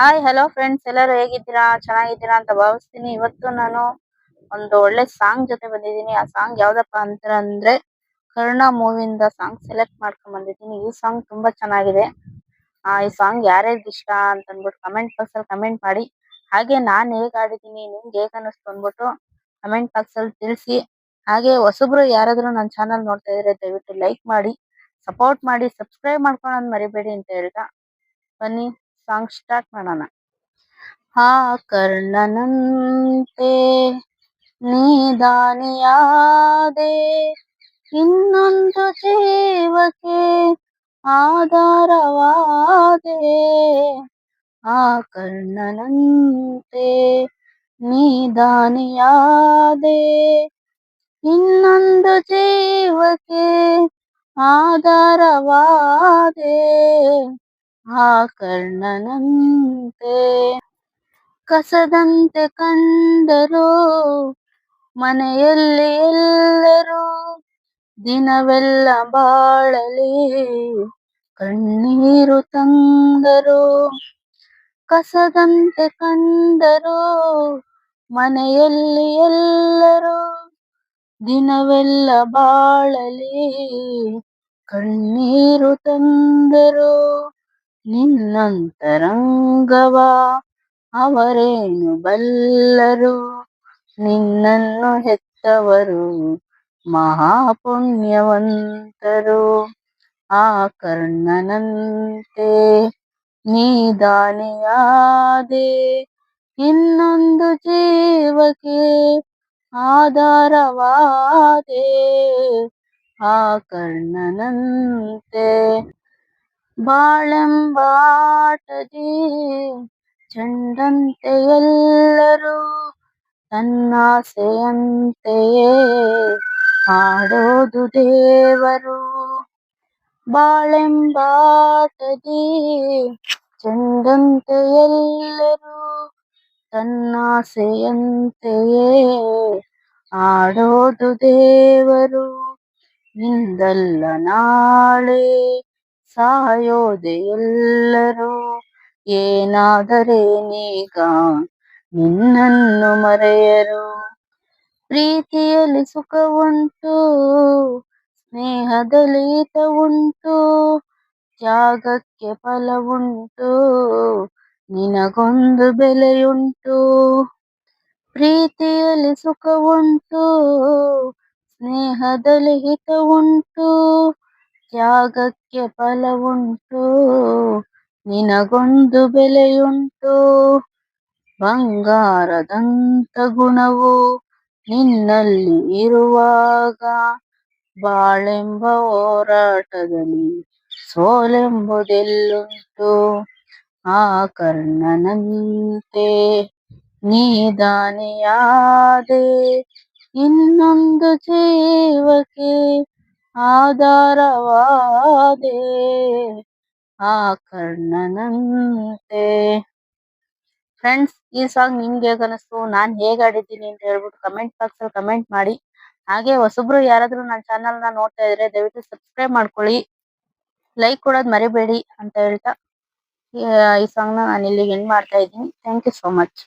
Hi hello friends, ಎಲ್ಲರೂ ಹೇಗಿದ್ದೀರಾ? ಚೆನ್ನಾಗಿದ್ದೀರಾ ಅಂತ ಭಾವಿಸ್ತೀನಿ. ಇವತ್ತು ನಾನು ಒಂದು ಒಳ್ಳೆ ಸಾಂಗ್ ಜೊತೆ ಬಂದಿದ್ದೀನಿ. ಆ ಸಾಂಗ್ ಯಾವ್ದಪ್ಪ ಅಂದ್ರೆ ಕರ್ಣ ಮೂವಿಯಿಂದ ಸಾಂಗ್ ಸೆಲೆಕ್ಟ್ ಮಾಡ್ಕೊಂಡ್ ಬಂದಿದ್ದೀನಿ. ಈ ಸಾಂಗ್ ತುಂಬಾ ಚೆನ್ನಾಗಿದೆ. ಈ ಸಾಂಗ್ ಯಾರ್ಯಾರಿಗೆ ಇಷ್ಟ ಅಂತ ಅಂದ್ಬಿಟ್ಟು ಕಮೆಂಟ್ ಬಾಕ್ಸ್ ಅಲ್ಲಿ ಕಮೆಂಟ್ ಮಾಡಿ. ಹಾಗೆ ನಾನ್ ಹೇಗ್ ಆಡಿದ್ದೀನಿ, ನಿಮ್ಗೆ ಹೇಗ್ ಅನ್ನಿಸ್ತು ಅಂದ್ಬಿಟ್ಟು ಕಮೆಂಟ್ ಬಾಕ್ಸ್ ಅಲ್ಲಿ ತಿಳಿಸಿ. ಹಾಗೆ ಹೊಸಬ್ರು ಯಾರಾದ್ರೂ ನನ್ನ ಚಾನಲ್ ನೋಡ್ತಾ ಇದ್ರೆ ದಯವಿಟ್ಟು ಲೈಕ್ ಮಾಡಿ, ಸಪೋರ್ಟ್ ಮಾಡಿ, ಸಬ್ಸ್ಕ್ರೈಬ್ ಮಾಡ್ಕೊಳ್ಳೋದು ಮರಿಬೇಡಿ ಅಂತ ಹೇಳ್ತಾ ಬನ್ನಿ ಸಾಂಗ್ ಸ್ಟಾರ್ಟ್ ಮಾಡೋಣ. ಆ ಕರ್ಣನಂತೆ ನೀದಾನಿಯಾದೆ, ಇನ್ನೊಂದು ಜೀವಕ್ಕೆ ಆಧಾರವಾದೆ. ಆ ಕರ್ಣನಂತೆ ನೀದಾನಿಯಾದೆ, ಇನ್ನೊಂದು ಜೀವಕ್ಕೆ ಆಧಾರವಾದೆ. ಆ ಕರ್ಣನಂತೆ ಕಸದಂತೆ ಕಂಡರು ಮನೆಯಲ್ಲಿ ಎಲ್ಲರೂ, ದಿನವೆಲ್ಲ ಬಾಳಲಿ ಕಣ್ಣೀರು ತಂದರು. ಕಸದಂತೆ ಕಂಡರು ಮನೆಯಲ್ಲಿ ಎಲ್ಲರೂ, ದಿನವೆಲ್ಲ ಬಾಳಲಿ ಕಣ್ಣೀರು ತಂದರು. ನಿನ್ನಂತರಂಗವ ಅವರೇನು ಬಲ್ಲರು, ನಿನ್ನನ್ನು ಹೆತ್ತವರು ಮಹಾಪುಣ್ಯವಂತರು. ಆ ಕರ್ಣನಂತೆ ನೀದಾನಿಯಾದೆ, ಇನ್ನೊಂದು ಜೀವಕ್ಕೆ ಆಧಾರವಾದೆ. ಆ ಕರ್ಣನಂತೆ ಬಾಳೆಂಬಾಟದಿ ಚೆಂಡಂತೆ ಎಲ್ಲರೂ, ತನ್ನಾಸೆಯಂತೆಯೇ ಆಡೋದು ದೇವರು. ಬಾಳೆಂಬಾಟದಿ ಚೆಂಡಂತೆ ಎಲ್ಲರೂ, ತನ್ನಾಸೆಯಂತೆಯೇ ಆಡೋದು ದೇವರು. ಇಂದಲ್ಲ ನಾಳೆ ಸಾಯೋದೆ ಎಲ್ಲರೂ, ಏನಾದರೇನೀಗ ನಿನ್ನನ್ನು ಮರೆಯರು. ಪ್ರೀತಿಯಲ್ಲಿ ಸುಖ ಉಂಟು, ಸ್ನೇಹದಲ್ಲಿ ಹಿತ ಉಂಟು, ತ್ಯಾಗಕ್ಕೆ ಫಲ ಉಂಟು, ನಿನಗೊಂದು ಬೆಲೆಯುಂಟು. ಪ್ರೀತಿಯಲ್ಲಿ ಸುಖ ಉಂಟು, ಸ್ನೇಹದಲ್ಲಿ ಹಿತ ಉಂಟು, ತ್ಯಾಗಕ್ಕೆ ಫಲ ಉಂಟು, ನಿನಗೊಂದು ಬೆಲೆಯುಂಟು. ಬಂಗಾರದಂತ ಗುಣವು ನಿನ್ನಲ್ಲಿ ಇರುವಾಗ, ಬಾಳೆಂಬ ಹೋರಾಟದಲ್ಲಿ ಸೋಲೆಂಬುದೆಲ್ಲುಂಟು. ಆ ಕರ್ಣನಂತೆ ನೀದಾನಿಯಾದೆ, ಇನ್ನೊಂದು ಜೀವಕ್ಕೆ ಆಧಾರವಾದೆ. ಆ ಕರ್ಣನಂತೆ. ಫ್ರೆಂಡ್ಸ್, ಈ ಸಾಂಗ್ ನಿಮ್ಗೆ ಹೇಗ ಅನಿಸ್ತು, ನಾನ್ ಹೇಗ್ ಆಡಿದ್ದೀನಿ ಅಂತ ಹೇಳ್ಬಿಟ್ಟು ಕಮೆಂಟ್ ಬಾಕ್ಸ್ ಅಲ್ಲಿ ಕಮೆಂಟ್ ಮಾಡಿ. ಹಾಗೆ ಹೊಸಬ್ರು ಯಾರಾದ್ರೂ ನನ್ನ ಚಾನಲ್ ನ ನೋಡ್ತಾ ಇದ್ರೆ ದಯವಿಟ್ಟು ಸಬ್ಸ್ಕ್ರೈಬ್ ಮಾಡ್ಕೊಳ್ಳಿ, ಲೈಕ್ ಕೊಡೋದ್ ಮರಿಬೇಡಿ ಅಂತ ಹೇಳ್ತಾ ಈ ಸಾಂಗ್ ನ ನಾನು ಇಲ್ಲಿಗೆ ಎಂಡ್ ಮಾಡ್ತಾ ಇದ್ದೀನಿ. Thank you so much.